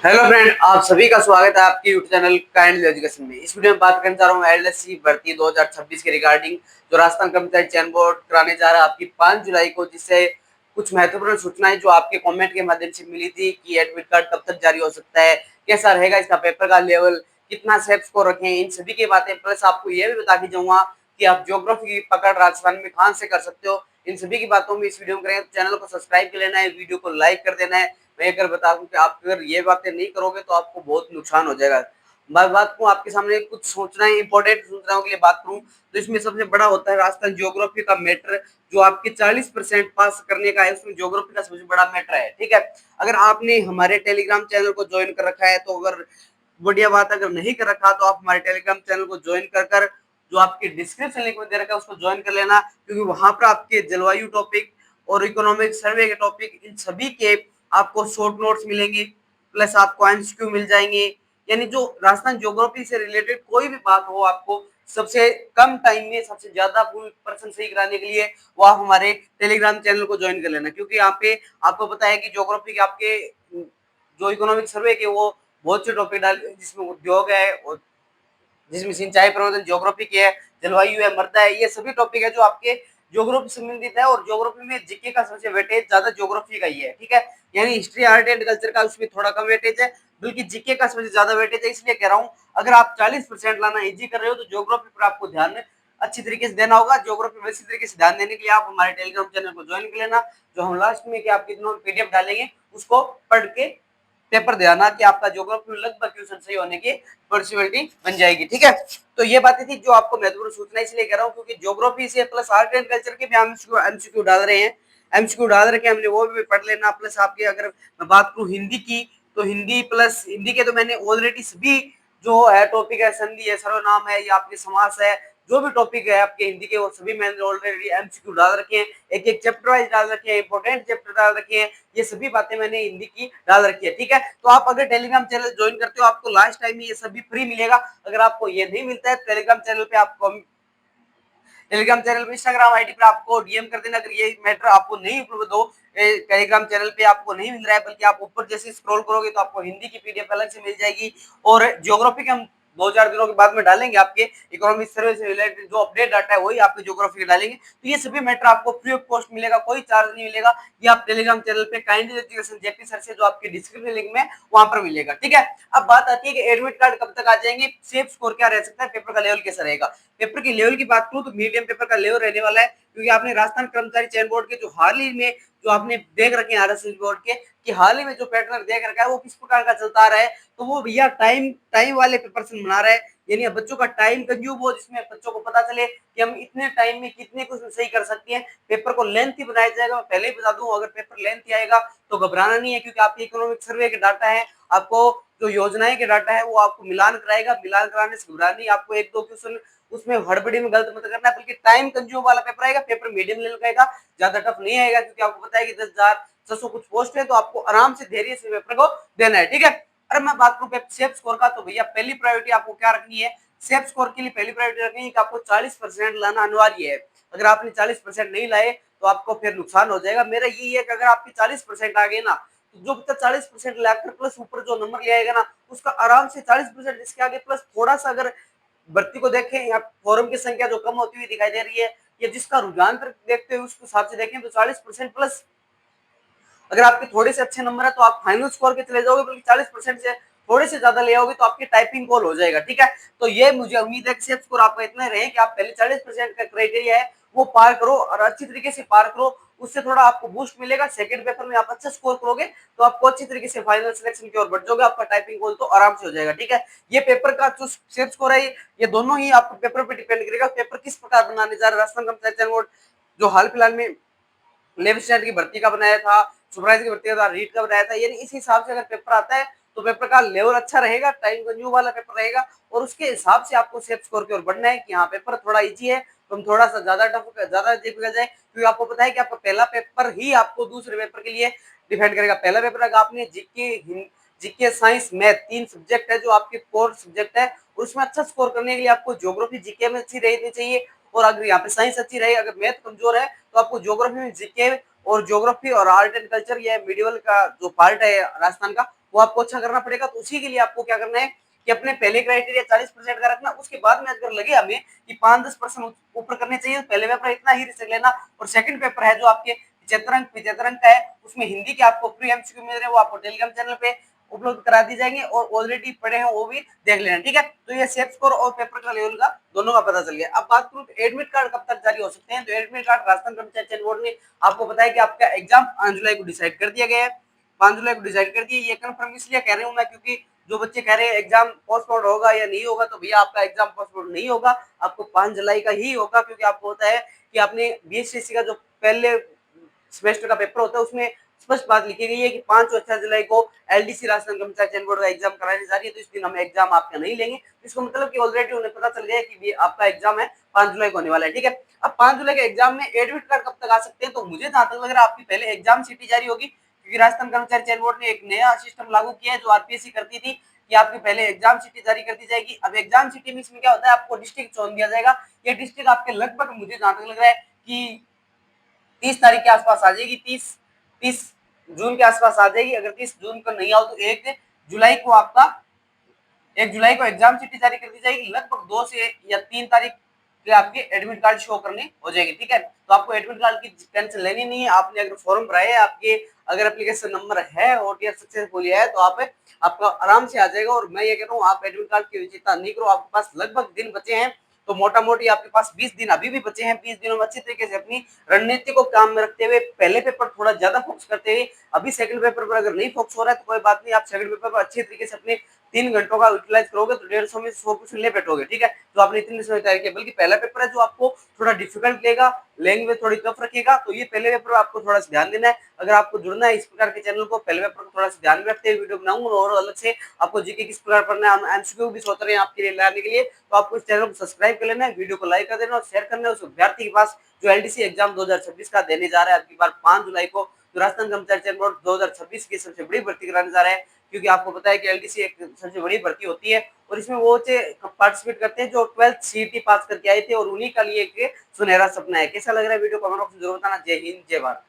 Hello friend, आप सभी का स्वागत है आपके यूट्यूब चैनल काइंड एजुकेशन में। इस वीडियो में बात करने जा रहा हूँ एलएससी भर्ती 2026 के रिगार्डिंग, जो राजस्थान कर्मचारी चयन बोर्ड कराने जा रहा है आपकी 5 जुलाई को, जिससे कुछ महत्वपूर्ण सूचनाएं जो आपके कमेंट के माध्यम से मिली थी कि एडमिट कार्ड कब तक जारी हो सकता है, कैसा रहेगा इसका पेपर का लेवल, कितना सेफ स्कोर रखें, इन सभी की बातें प्लस आपको यह भी बता के जाऊंगा कि आप ज्योग्राफी की पकड़ राजस्थान में कहां से कर सकते हो। इन सभी की बातों में इस वीडियो में करेंगे। तो चैनल को सब्सक्राइब कर लेना है, वीडियो को लाइक कर देना है। मैं अगर बता दूं कि आप अगर ये बातें नहीं करोगे तो आपको बहुत नुकसान हो जाएगा। बात को आपके सामने कुछ सूचनाएं, इंपॉर्टेंट सूचनाओं के लिए बात करूं तो इसमें सबसे बड़ा होता है राजस्थान ज्योग्राफी का मैटर, जो आपके 40% पास करने का है, उसमें ज्योग्राफी का सबसे बड़ा मैटर है। ठीक है, अगर आपने हमारे टेलीग्राम चैनल को ज्वाइन कर रखा है तो अगर बढ़िया बात, अगर नहीं कर रखा तो आप हमारे टेलीग्राम चैनल को ज्वाइन कर कर जो आपके डिस्क्रिप्शन लिंक में दे रखा है उसको ज्वाइन कर लेना, क्योंकि वहां पर आपके जलवायु टॉपिक और इकोनॉमिक सर्वे के टॉपिक, इन सभी के आपको शॉर्ट नोट्स मिलेंगे, प्लस आपको एमसीक्यू मिल जाएंगे। यानी जो राजस्थान ज्योग्राफी से रिलेटेड कोई भी बात हो, आपको सबसे कम टाइम में सबसे ज्यादा फुल पर्सन सही कराने के लिए वो आप हमारे टेलीग्राम चैनल को ज्वाइन कर लेना, क्योंकि यहाँ पे आपको पता है कि ज्योग्राफी के आपके जो इकोनॉमिक सर्वे के वो बहुत से टॉपिक डाल, जिसमें उद्योग है और जिसमें सिंचाई प्रबंधन ज्योग्राफी की है, जलवायु है, मृदा है, ये सभी टॉपिक है जो आपके ज्योग्राफी से संबंधित है। और ज्योग्राफी में जीके का सबसे वेटेज ज्यादा ज्योग्राफी का ही है। ठीक है, यानी हिस्ट्री, आर्ट एंड कल्चर का उसमें थोड़ा कम वेटेज है, बल्कि जीके का सबसे ज्यादा वेटेज है। इसलिए कह रहा हूँ, अगर आप 40% लाना इजी कर रहे हो तो ज्योग्राफी पर आपको ध्यान अच्छी तरीके से देना होगा। ज्योग्राफी में इसी तरीके से ध्यान देने के लिए आप हमारे टेलीग्राम चैनल को ज्वाइन कर लेना, जो हम लास्ट में कि आपके पीडीएफ डालेंगे उसको पढ़ के पेपर देना कि आपका ज्योग्राफी में लगभग क्वेश्चन सही होने की पॉसिबिलिटी बन जाएगी। ठीक है, तो ये बातें थी जो आपको महत्वपूर्ण सूचना इसलिए कह रहा हूँ क्योंकि ज्योग्राफी से प्लस आर्ट एंड कल्चर के भी हम एमसीक्यू डाल रहे हैं। एमसीक्यू डाल रखे हमने, वो भी पढ़ लेना। प्लस आपके अगर मैं बात करूँ हिंदी की, तो हिंदी प्लस हिंदी के तो मैंने ऑलरेडी सभी जो है टॉपिक है, संधि है, सर्वनाम है या आपके समास है, जो भी टॉपिक है आपके हिंदी के वो सभी मैंने ऑलरेडी एमसीक्यू डाल रखे हैं। एक एक चैप्टर वाइज डाल रखे हैं, इंपॉर्टेंट चैप्टर डाल रखे हैं, ये सभी बातें मैंने हिंदी की डाल रखी है। ठीक है, तो आप अगर टेलीग्राम चैनल ज्वाइन करते हो आपको लास्ट टाइम में ये सभी फ्री मिलेगा। अगर आपको ये नहीं मिलता है टेलीग्राम चैनल पे, आपको टेलीग्राम चैनल पे इंस्टाग्राम आईडी पर आपको डीएम कर देना। अगर ये मैटर आपको नहीं उपलब्ध हो, टेलीग्राम चैनल पे आपको नहीं मिल रहा है, बल्कि आप ऊपर जैसे स्क्रॉल करोगे तो आपको हिंदी की पीडीएफ अलग से मिल जाएगी। और ज्योग्राफी के हम 2-4 दिनों के बाद में डालेंगे, आपके इकोनॉमिक सर्वे से रिलेटेड जो अपडेट डाटा है वही आपके ज्योग्राफी डालेंगे। तो ये सभी मैटर आपको फ्री ऑफ कॉस्ट मिलेगा, कोई चार्ज नहीं मिलेगा। ये आप टेलीग्राम चैनल पे काइंड एजुकेशन जेपी सर से, जो आपके डिस्क्रिप्शन लिंक में वहां पर मिलेगा। ठीक है, अब बात आती है कि एडमिट कार्ड कब तक आ जाएंगे, सेफ स्कोर क्या रह सकता है, पेपर का लेवल कैसा रहेगा। पेपर की लेवल की बात करूं तो मीडियम पेपर का लेवल रहने वाला है, क्योंकि आपने राजस्थान कर्मचारी चयन बोर्ड के जो हाल ही में जो आपने देख रखे हैं आरएसएस बोर्ड के, कि हाल ही में जो पैटर्न देख रखा है वो किस प्रकार का चलता आ रहा है, तो वो भैया टाइम टाइम वाले पेपर से बना रहा है। यानी बच्चों का टाइम कंज्यूम हो, जिसमें बच्चों को पता चले कि हम इतने टाइम में कितने कुछ सही कर सकते हैं। पेपर को लेंथी बनाया जाएगा। मैं पहले ही बता दूं, अगर पेपर लेंथी आएगा तो घबराना नहीं है, क्योंकि आपके इकोनॉमिक सर्वे के डाटा है, आपको जो योजनाएं के डाटा है वो आपको मिलान कराएगा। मिलान कराने से घबराना नहीं, आपको एक दो क्वेश्चन उसमें हड़बड़ी में गलत मत करना, बल्कि टाइम कंज्यूम वाला पेपर आएगा। पेपर मीडियम लेवल का आएगा, ज्यादा टफ नहीं आएगा, क्योंकि आपको पता है कि 10,600 कुछ पोस्ट है, तो आपको आराम से धैर्य से पेपर को देना है। ठीक है, अरे मैं बात करूं सेफ स्कोर का, तो भैया पहली प्रायोरिटी आपको क्या रखनी है, सेफ स्कोर के लिए पहली प्रायोरिटी रखनी है कि आपको 40% लाना अनिवार्य है। अगर आपने 40% नहीं लाए तो आपको फिर नुकसान हो जाएगा। मेरा यही है कि अगर आपकी 40% आ गए ना, तो जो बच्चा 40% लाकर प्लस ऊपर जो नंबर ले आएगा ना, उसका आराम से 40% इसके आगे प्लस थोड़ा सा अगर भर्ती को देखें या फॉर्म की संख्या जो कम होती हुई दिखाई दे रही है, या जिसका रुझान देखते हुए उसके हिसाब से देखें तो 40% प्लस अगर आपके थोड़े से अच्छे नंबर है तो आप फाइनल स्कोर के चले जाओगे, बल्कि 40% से थोड़े से ज्यादा ले आओगे तो आपकी टाइपिंग कॉल हो जाएगा। ठीक है, तो ये मुझे उम्मीद है कि सेफ स्कोर आपका इतना रहे कि आप पहले 40% का क्राइटेरिया है वो पार करो, और अच्छी तरीके से पार करो। उससे थोड़ा आपको बूस्ट मिलेगा। सेकंड पेपर में आप अच्छा स्कोर करोगे तो आपको अच्छी तरीके से फाइनल सिलेक्शन की ओर बढ़ जाओगे, आपका टाइपिंग कॉल तो आराम से हो जाएगा। ठीक है, ये पेपर का जो सेफ स्कोर है ये दोनों ही आपको पेपर पे डिपेंड करेगा। पेपर किस प्रकार बनाने जा रहा है, राजस्थान कर्मचारी चयन बोर्ड जो हाल फिलहाल में लेफ्टिनेंट की भर्ती का बनाया था, सुपरवाइजर की भर्ती का रीट का बनाया था, यानी इस हिसाब से अगर पेपर आता है तो पेपर का लेवल अच्छा रहेगा, टाइम कंज्यूम वाला पेपर रहेगा, और उसके हिसाब से आपको सेफ स्कोर की ओर बढ़ना है कि हाँ पेपर थोड़ा इजी है तो हम थोड़ा सा ज्यादा टफ ज्यादा देखा जाए, क्योंकि आपको पता है कि आपका पहला पेपर ही आपको दूसरे पेपर के लिए डिपेंड करेगा। पहला पेपर अगर आपने जीके साइंस मैथ 3 सब्जेक्ट है जो आपके कोर सब्जेक्ट है, उसमें अच्छा स्कोर करने के लिए आपको ज्योग्राफी जीके में अच्छी रहनी चाहिए, और अगर यहाँ पे साइंस अच्छी रहे, अगर मैथ कमजोर है तो आपको ज्योग्राफी में जीके और ज्योग्राफी और आर्ट एंड कल्चर, ये मिडिवल का जो पार्ट है राजस्थान का, वो आपको अच्छा करना पड़ेगा। तो उसी के लिए आपको क्या करना है कि अपने पहले क्राइटेरिया 40% का रखना, उसके बाद में अगर लगे हमें कि 5-10% ऊपर करने चाहिए, तो पहले पेपर इतना ही रिस्क लेना। और सेकंड पेपर है जो आपके 75 अंक का है, उसमें हिंदी के आपको प्री एमसीक्यू मिल रहे हैं, वो आपको टेलीग्राम चैनल पे उपलब्ध करा दी जाएंगे, और ऑलरेडी पढ़े हैं वो भी देख लेना, ठीक है। तो ये सेफ स्कोर और पेपर का लेवल का दोनों का पता चल गया। अब बात करूं एडमिट कार्ड कब तक जारी हो सकते हैं, तो एडमिट कार्ड राजस्थान कर्मचारी चयन बोर्ड ने आपको बताया कि आपका एग्जाम 5 जुलाई को डिसाइड कर दिया गया है। 5 जुलाई को डिसाइड कर दिया। ये कंफर्म इसलिए कह रहे हूं मैं, क्योंकि जो बच्चे कह रहे हैं एग्जाम पोस्टपोन होगा या नहीं होगा, तो भैया आपका एग्जाम पोस्टपोन नहीं होगा, आपको 5 जुलाई का ही होगा। क्योंकि आपको होता है कि आपने बीएससी का जो पहले सेमेस्टर का पेपर होता है उसमें स्पष्ट बात लिखी गई है कि 5 और 6 जुलाई को एलडीसी राजस्थान कर्मचारी चयन बोर्ड का एग्जाम कराने जा रही है, तो इस दिन हम एग्जाम आपका नहीं लेंगे। इसको मतलब कि ऑलरेडी उन्हें पता चल गया है कि आपका एग्जाम है 5 जुलाई को होने वाला है, ठीक है। अब 5 जुलाई के एग्जाम में एडमिट कार्ड कब तक आ सकते हैं, तो मुझे जहां तक लग रहा है आपकी पहले एग्जाम सीटी जारी होगी, क्योंकि राजस्थान कर्मचारी चयन बोर्ड ने एक नया सिस्टम लागू किया है जो आरपीएससी करती थी कि आपकी पहले एग्जाम सीटी जारी कर दी जाएगी। अब एग्जाम सीटी में इसमें क्या होता है, आपको डिस्ट्रिक्ट चुन दिया जाएगा। ये डिस्ट्रिक्ट आपके लगभग मुझे जहां तक लग रहा है कि 30 तारीख के आसपास आ जाएगी, 30 जून के आसपास आ जाएगी। अगर 30 जून को नहीं आओ तो 1 जुलाई को आपका 1 जुलाई को एग्जाम सीटी जारी कर दी जाएगी। लगभग 2 से या 3 तारीख के आपके एडमिट कार्ड शो करने हो जाएगी, ठीक है। तो आपको एडमिट कार्ड की टेंशन लेनी नहीं है। आपने अगर फॉर्म भरा है, आपके अगर एप्लीकेशन नंबर है, ओटीआर सक्सेसफुल है, तो आपका आराम से आ जाएगा। और मैं ये कह रहा हूँ आप एडमिट कार्ड की चिंता नहीं करो, आपके पास लगभग दिन बचे हैं। तो मोटा मोटी आपके पास 20 दिन अभी भी बचे हैं। 20 दिनों में अच्छी तरीके से अपनी रणनीति को काम में रखते हुए पहले पेपर थोड़ा ज्यादा फोकस करते हुए, अभी सेकंड पेपर पर अगर नहीं फोकस हो रहा है तो कोई बात नहीं, आप सेकंड पेपर पर अच्छी तरीके से अपने 3 घंटों का यूटिलाइज करोगे तो 150 में 100% ले बैठोगे, ठीक है। तो आपने इतनी समय तैयारी की। बल्कि पहला पेपर है जो आपको थोड़ा डिफिकल्ट लेगा, लैंग्वेज थोड़ी टफ रखेगा, तो ये पहले पेपर आपको थोड़ा सा ध्यान देना है। अगर आपको जुड़ना है इस प्रकार के चैनल को, पहले पेपर को थोड़ा सा ध्यान में रखते हुए वीडियो बनाऊंगा, और अलग से आपको जीके किस प्रकार पढ़ना है, एमसीक्यू भी सोच रहे हैं आपके लिए लाने के लिए, तो आपको इस चैनल को सब्सक्राइब कर लेना है, वीडियो को लाइक कर देना और शेयर करना है उस विद्यार्थी के पास जो एलडीसी एग्जाम 2026 का देने जा रहा है। अगली बार 5 जुलाई को जो राजस्थान कर्मचारी चयन बोर्ड 2026 की सबसे बड़ी भर्ती कराने जा रहा है। क्योंकि आपको पता है कि एलडीसी एक सबसे बड़ी भर्ती होती है, और इसमें वो बच्चे पार्टिसिपेट करते हैं जो 12th सीईटी पास करके आए थे, और उन्हीं का लिए एक सुनहरा सपना है। कैसा लग रहा है वीडियो, कमेंट बॉक्स में जरूर बताना। जय हिंद, जय भारत।